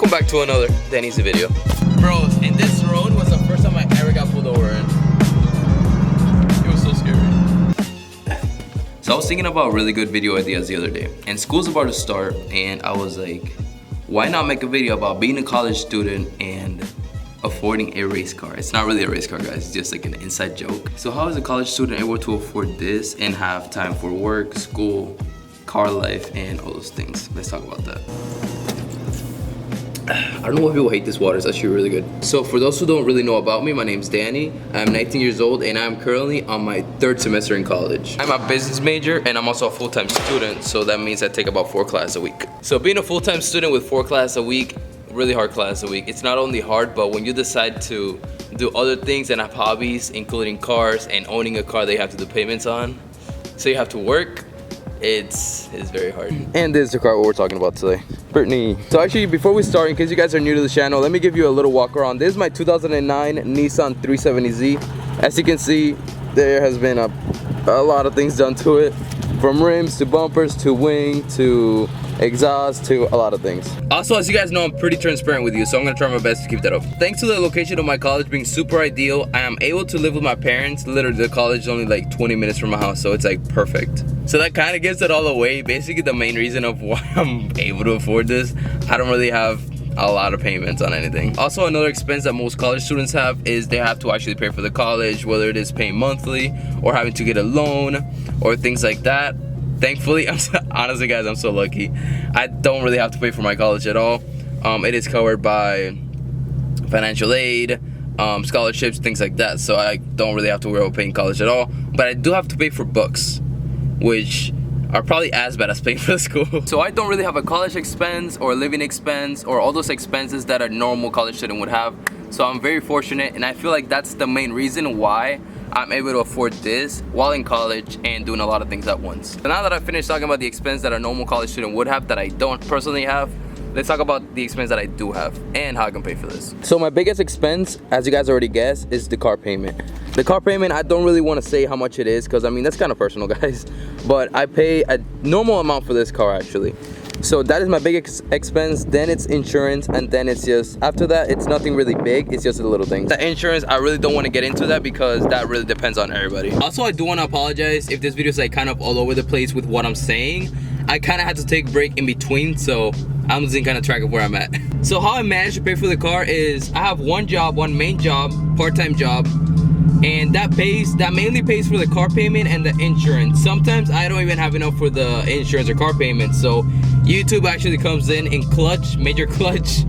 Welcome back to another Danny's video. Bros, and this road was the first time I ever got pulled over in. It was so scary. So I was thinking about really good video ideas the other day, and school's about to start, and I was like, why not make a video about being a college student and affording a race car? It's not really a race car, guys, it's just like an inside joke. So how is a college student able to afford this and have time for work, school, car life, and all those things? Let's talk about that. I don't know why people hate this water, it's actually really good. So for those who don't really know about me, my name's Danny. I'm 19 years old and I'm currently on my 3rd semester in college. I'm a business major and I'm also a full-time student, so that means I take about 4 classes a week. So being a full-time student with 4 classes a week, really hard class a week, it's not only hard, but when you decide to do other things and have hobbies, including cars and owning a car that you have to do payments on, so you have to work, it's very hard. And this is the car we're talking about today, Brittany. So actually, before we start, in case you guys are new to the channel, let me give you a little walk around. This is my 2009 Nissan 370Z. As you can see, there has been a lot of things done to it, from rims to bumpers to wing to exhaust to a lot of things. Also, as you guys know, I'm pretty transparent with you, so I'm gonna try my best to keep that up. Thanks to the location of my college being super ideal, I am able to live with my parents. Literally, the college is only like 20 minutes from my house, so it's like perfect. So that kind of gives it all away. Basically, the main reason of why I'm able to afford this, I don't really have a lot of payments on anything. Also, another expense that most college students have is they have to actually pay for the college, whether it is paying monthly or having to get a loan or things like that. Thankfully, honestly guys, I'm so lucky. I don't really have to pay for my college at all. It is covered by financial aid, scholarships, things like that. So I don't really have to worry about paying college at all. But I do have to pay for books, which are probably as bad as paying for the school. So I don't really have a college expense or a living expense or all those expenses that a normal college student would have. So I'm very fortunate, and I feel like that's the main reason why I'm able to afford this while in college and doing a lot of things at once. So now that I've finished talking about the expense that a normal college student would have that I don't personally have, let's talk about the expense that I do have and how I can pay for this. So my biggest expense, as you guys already guessed, is the car payment. The car payment, I don't really want to say how much it is because I mean that's kind of personal, guys, but I pay a normal amount for this car actually. So that is my biggest expense, then it's insurance, and then it's just, after that, it's nothing really big, it's just a little thing. The insurance, I really don't want to get into that because that really depends on everybody. Also, I do want to apologize if this video is like kind of all over the place with what I'm saying. I kind of had to take a break in between, so I'm losing kind of track of where I'm at. So how I managed to pay for the car is, I have one main job, part-time job, and that mainly pays for the car payment and the insurance. Sometimes I don't even have enough for the insurance or car payment, so YouTube actually comes in clutch, major clutch,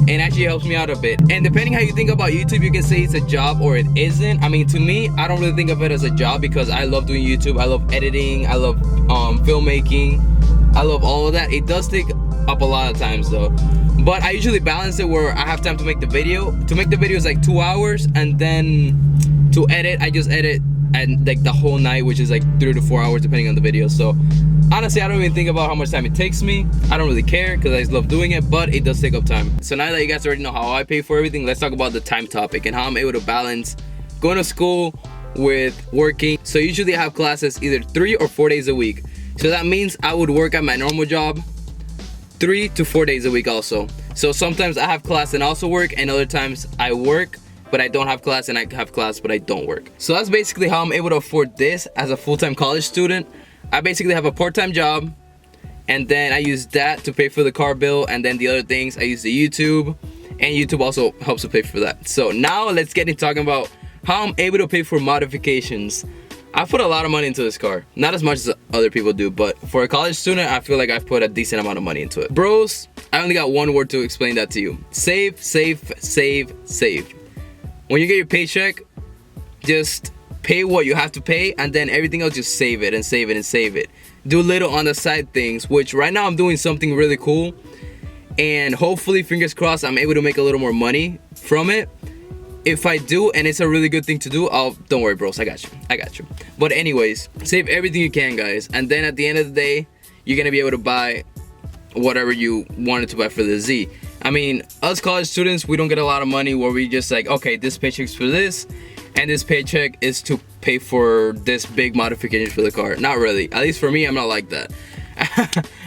and actually helps me out a bit. And depending how you think about YouTube, you can say it's a job or it isn't. I mean, to me, I don't really think of it as a job because I love doing YouTube, I love editing, I love filmmaking, I love all of that. It does take up a lot of times though, but I usually balance it where I have time to make the video. To make the video is like 2 hours, and then to edit, I just edit and like the whole night, which is like 3 to 4 hours depending on the video. So honestly, I don't even think about how much time it takes me. I don't really care because I just love doing it, but it does take up time. So now that you guys already know how I pay for everything, let's talk about the time topic and how I'm able to balance going to school with working. So usually I have classes either 3 or 4 days a week. So that means I would work at my normal job 3 to 4 days a week also. So sometimes I have class and also work, and other times I work but I don't have class, and I have class but I don't work. So that's basically how I'm able to afford this as a full-time college student. I basically have a part-time job, and then I use that to pay for the car bill, and then the other things I use the YouTube, and YouTube also helps to pay for that. So now let's get into talking about how I'm able to pay for modifications. I put a lot of money into this car, not as much as other people do, but for a college student, I feel like I've put a decent amount of money into it. Bros, I only got one word to explain that to you. Save, save, save, save. When you get your paycheck, just pay what you have to pay, and then everything else just save it and save it and save it. Do little on the side things, which right now I'm doing something really cool, and hopefully, fingers crossed, I'm able to make a little more money from it. If I do, and it's a really good thing to do, don't worry bros, I got you. But anyways, save everything you can, guys, and then at the end of the day, you're gonna be able to buy whatever you wanted to buy for the Z. I mean, us college students, we don't get a lot of money where we just like, okay, this paycheck's for this, and this paycheck is to pay for this big modification for the car. Not really. At least for me, I'm not like that.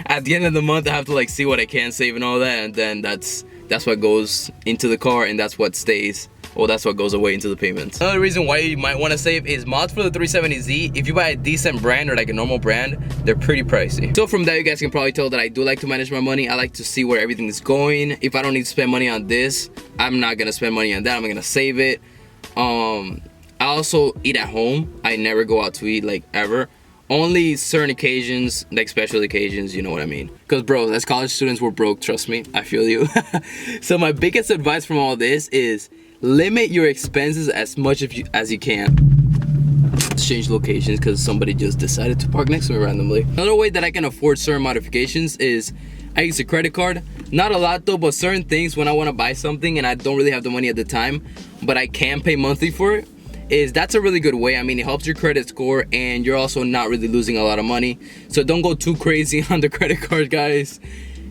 At the end of the month, I have to like see what I can save and all that, and then that's that's what goes into the car and that's what stays. Well, that's what goes away into the payments. Another reason why you might want to save is mods for the 370Z. If you buy a decent brand or like a normal brand, they're pretty pricey. So from that, you guys can probably tell that I do like to manage my money. I like to see where everything is going. If I don't need to spend money on this, I'm not gonna spend money on that. I'm gonna save it. I also eat at home. I never go out to eat, like, ever. Only certain occasions, like special occasions, you know what I mean. Because bro, as college students, we're broke, trust me, I feel you. So my biggest advice from all this is limit your expenses as much as you can. Let's change locations because somebody just decided to park next to me randomly. Another way that I can afford certain modifications is I use a credit card. Not a lot though, but certain things when I want to buy something and I don't really have the money at the time, but I can pay monthly for it, that's a really good way. I mean, it helps your credit score and you're also not really losing a lot of money. So don't go too crazy on the credit card, guys.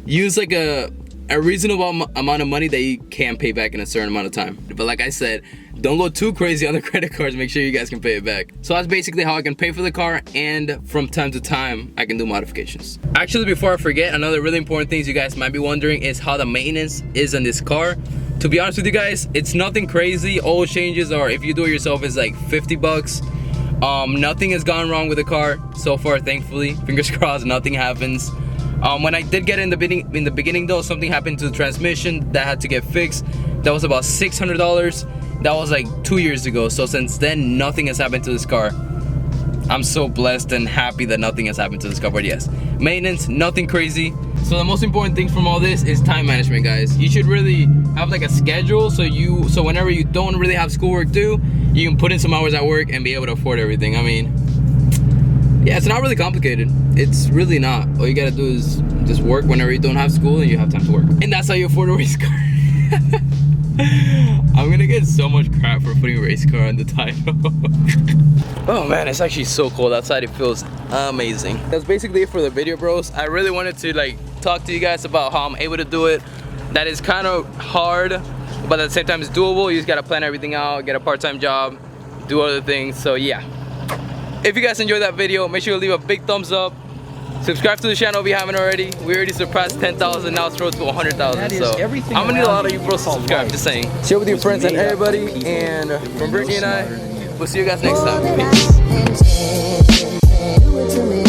Use like a reasonable amount of money that you can pay back in a certain amount of time. But like I said, don't go too crazy on the credit cards. Make sure you guys can pay it back. So that's basically how I can pay for the car, and from time to time I can do modifications. Actually, before I forget, another really important thing you guys might be wondering is how the maintenance is on this car. To be honest with you guys, it's nothing crazy. Oil changes, or if you do it yourself, is like 50 bucks. Nothing has gone wrong with the car so far, thankfully. Fingers crossed, nothing happens. When I did get in the beginning though, something happened to the transmission that had to get fixed. That was about $600. That was like 2 years ago. So since then, nothing has happened to this car. I'm so blessed and happy that nothing has happened to this car. But yes, maintenance, nothing crazy. So the most important thing from all this is time management, guys. You should really have like a schedule so whenever you don't really have schoolwork due, you can put in some hours at work and be able to afford everything. I mean, yeah, it's not really complicated. It's really not. All you gotta do is just work whenever you don't have school and you have time to work. And that's how you afford a race car. I'm gonna get so much crap for putting race car on the title. Oh man, it's actually so cold outside. It feels amazing. That's basically it for the video, bros. I really wanted to like talk to you guys about how I'm able to do it. That is kind of hard, but at the same time it's doable. You just gotta plan everything out, get a part-time job, do other things. So yeah. If you guys enjoyed that video, make sure you leave a big thumbs up. Subscribe to the channel if you haven't already. We already surpassed 10,000, now it's road to 100,000. So I'm gonna need a lot of you bros to subscribe, just saying. Share with your friends and everybody. And from Brittany and I, we'll see you guys next time. Peace.